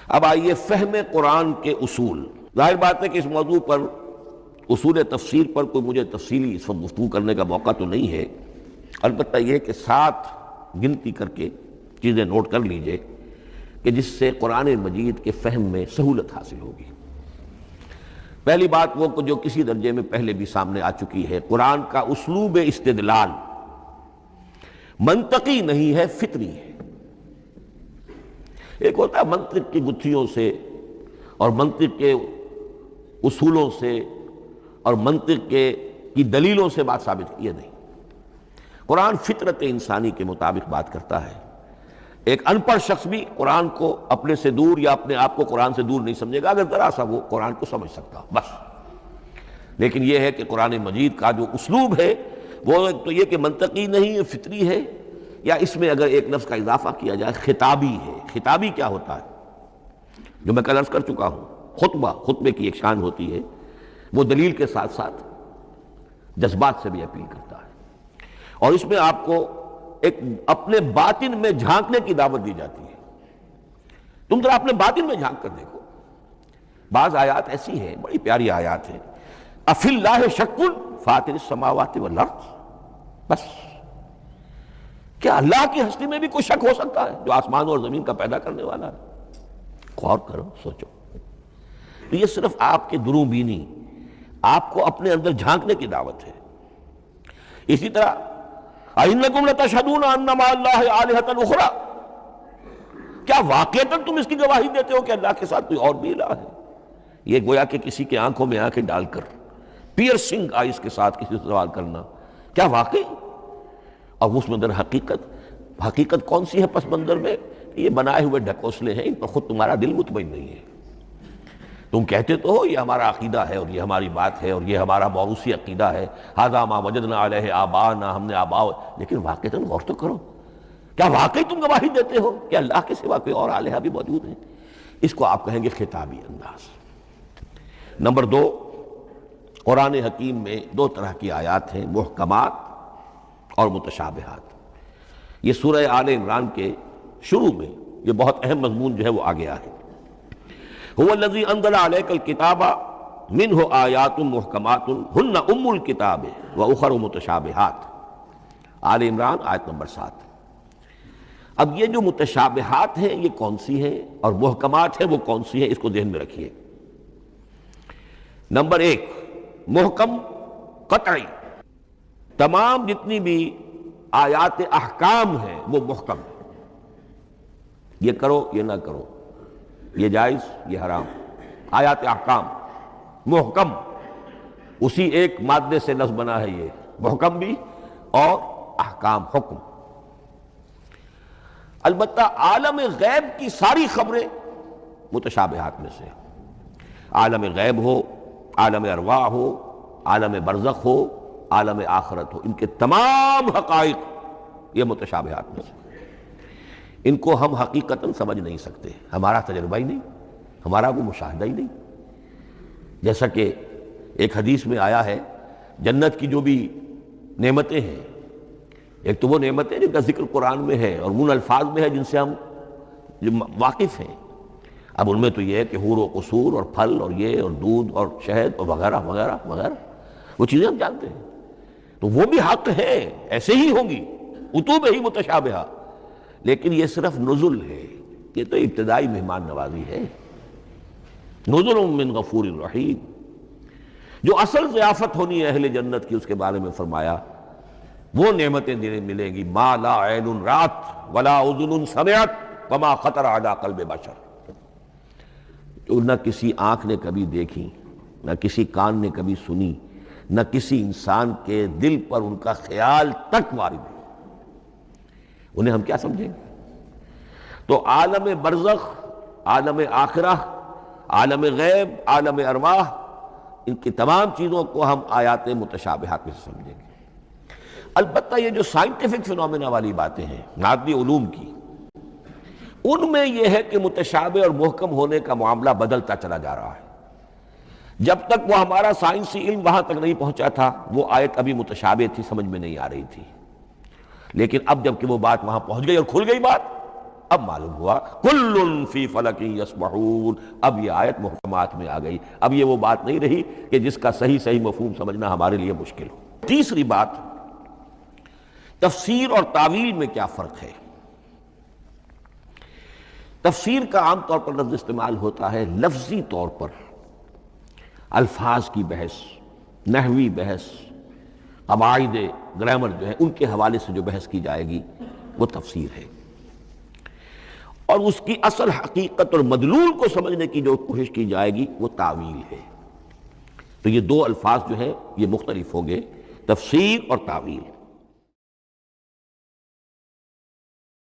اب آئیے فہم قرآن کے اصول. ظاہر بات ہے کہ اس موضوع پر اصول تفسیر پر کوئی مجھے تفصیلی اس وقت گفتگو کرنے کا موقع تو نہیں ہے، البتہ یہ کہ 7 گنتی کر کے چیزیں نوٹ کر لیجئے کہ جس سے قرآن مجید کے فہم میں سہولت حاصل ہوگی. پہلی بات وہ جو کسی درجے میں پہلے بھی سامنے آ چکی ہے، قرآن کا اسلوب استدلال منطقی نہیں ہے، فطری ہے. ایک ہوتا ہے منطق کی گتھیوں سے اور منطق کے اصولوں سے اور منطق کی دلیلوں سے بات ثابت کی ہے، نہیں. قرآن فطرت انسانی کے مطابق بات کرتا ہے. ایک ان پڑھ شخص بھی قرآن کو اپنے سے دور یا اپنے آپ کو قرآن سے دور نہیں سمجھے گا اگر ذرا سا وہ قرآن کو سمجھ سکتا ہو بس. لیکن یہ ہے کہ قرآن مجید کا جو اسلوب ہے وہ تو یہ کہ منطقی نہیں ہے، فطری ہے، یا اس میں اگر ایک لفظ کا اضافہ کیا جائے خطابی ہے. خطابی کیا ہوتا ہے؟ جو میں کل عرض کر چکا ہوں، خطبے کی ایک شان ہوتی ہے، وہ دلیل کے ساتھ ساتھ جذبات سے بھی اپیل کرتا ہے، اور اس میں آپ کو ایک اپنے باطن میں جھانکنے کی دعوت دی جاتی ہے. تم ذرا اپنے باطن میں جھانک کر دیکھو. بعض آیات ایسی ہیں، بڑی پیاری آیات ہیں، افی اللہ شک فاطر السماوات والارض. بس کیا اللہ کی ہستی میں بھی کوئی شک ہو سکتا ہے جو آسمان اور زمین کا پیدا کرنے والا ہے؟ غور کرو، سوچو. یہ صرف آپ کے دروں بینی، آپ کو اپنے اندر جھانکنے کی دعوت ہے. اسی طرح اَإِنَّكُمْ لَتَشْهَدُونَ أَنَّ مَعَ اللَّهِ آلِهَةً أُخْرَىٰ. کیا واقعتاً تم اس کی گواہی دیتے ہو کہ اللہ کے ساتھ کوئی اور بھی الہ ہے؟ یہ گویا کہ کسی کے آنکھوں میں آنکھیں ڈال کر پیئرسنگ آئیز کے ساتھ کسی سے سوال کرنا، کیا واقعی؟ اور اس مندر حقیقت کون سی ہے پس منظر میں؟ یہ بنائے ہوئے ڈھکوسلے ہیں، ان پر خود تمہارا دل مطمئن نہیں ہے. تم کہتے تو ہو یہ ہمارا عقیدہ ہے اور یہ ہماری بات ہے اور یہ ہمارا موروثی عقیدہ ہے، ھذا ما وجدنا علیہ آباءنا، ہم نے آباء، لیکن واقعتاً غور تو کرو، کیا واقعی تم گواہی دیتے ہو کہ اللہ کے سوا کوئی اور الہ بھی موجود ہیں؟ اس کو آپ کہیں گے خطابی انداز. نمبر 2، قرآن حکیم میں 2 طرح کی آیات ہیں، محکمات اور متشابہات. یہ سورہ آل عمران کے شروع میں یہ بہت اہم مضمون جو ہے وہ آ گیا ہے. هو الذی انزل علیک الکتاب منہ آیات محکمات ہن ام الکتاب واخر متشابہات. آل عمران آیت نمبر 7. اب یہ جو متشابہات ہیں یہ کون سی ہیں اور محکمات ہیں وہ کون سی ہیں، اس کو ذہن میں رکھیے. نمبر 1، محکم قطعی. تمام جتنی بھی آیات احکام ہیں وہ محکم ہیں. یہ کرو، یہ نہ کرو، یہ جائز، یہ حرام. آیات احکام محکم، اسی ایک مادے سے لفظ بنا ہے، یہ محکم بھی اور احکام حکم. البتہ عالم غیب کی ساری خبریں متشابہات میں سے. عالم غیب ہو، عالم ارواح ہو، عالم برزخ ہو، عالم آخرت ہو، ان کے تمام حقائق یہ متشابہات میں سے. ان کو ہم حقیقتاً سمجھ نہیں سکتے، ہمارا تجربہ ہی نہیں، ہمارا کوئی مشاہدہ ہی نہیں. جیسا کہ ایک حدیث میں آیا ہے، جنت کی جو بھی نعمتیں ہیں، ایک تو وہ نعمتیں جن کا ذکر قرآن میں ہے اور ان الفاظ میں ہے جن سے ہم واقف ہیں. اب ان میں تو یہ ہے کہ حور و قصور اور پھل اور یہ اور دودھ اور شہد اور وغیرہ وغیرہ وغیرہ، وہ چیزیں ہم جانتے ہیں. تو وہ بھی حق ہے، ایسے ہی ہوں گی، اتوب ہی متشابہہ. لیکن یہ صرف نزل ہے، یہ تو ابتدائی مہمان نوازی ہے. نزل من غفور الرحیم. جو اصل ضیافت ہونی ہے اہل جنت کی، اس کے بارے میں فرمایا وہ نعمتیں ملیں گی، ما لا عین رات ولا اذن سمعت وما خطر علی قلب بشر. جو نہ کسی آنکھ نے کبھی دیکھی، نہ کسی کان نے کبھی سنی، نہ کسی انسان کے دل پر ان کا خیال تک وارد ہے. انہیں ہم کیا سمجھیں گے؟ تو عالم برزخ، عالم آخرہ، عالم غیب، عالم ارواح، ان کی تمام چیزوں کو ہم آیات متشابہات میں سے سمجھیں گے. البتہ یہ جو سائنٹیفک فینومینا والی باتیں ہیں مادی علوم کی، ان میں یہ ہے کہ متشابہ اور محکم ہونے کا معاملہ بدلتا چلا جا رہا ہے. جب تک وہ ہمارا سائنسی علم وہاں تک نہیں پہنچا تھا وہ آیت ابھی متشابہ تھی، سمجھ میں نہیں آ رہی تھی. لیکن اب جب کہ وہ بات وہاں پہنچ گئی اور کھل گئی بات، اب معلوم ہوا کل فی فلک یسبحون، اب یہ آیت محکمات میں آ گئی، اب یہ وہ بات نہیں رہی کہ جس کا صحیح مفہوم سمجھنا ہمارے لیے مشکل ہو۔ تیسری بات، تفسیر اور تعویل میں کیا فرق ہے؟ تفسیر کا عام طور پر لفظ استعمال ہوتا ہے لفظی طور پر، الفاظ کی بحث، نحوی بحث، قواعد گرامر جو ہے ان کے حوالے سے جو بحث کی جائے گی وہ تفسیر ہے، اور اس کی اصل حقیقت اور مدلول کو سمجھنے کی جو کوشش کی جائے گی وہ تعویل ہے۔ تو یہ دو الفاظ جو ہیں یہ مختلف ہوں گے، تفسیر اور تعویل۔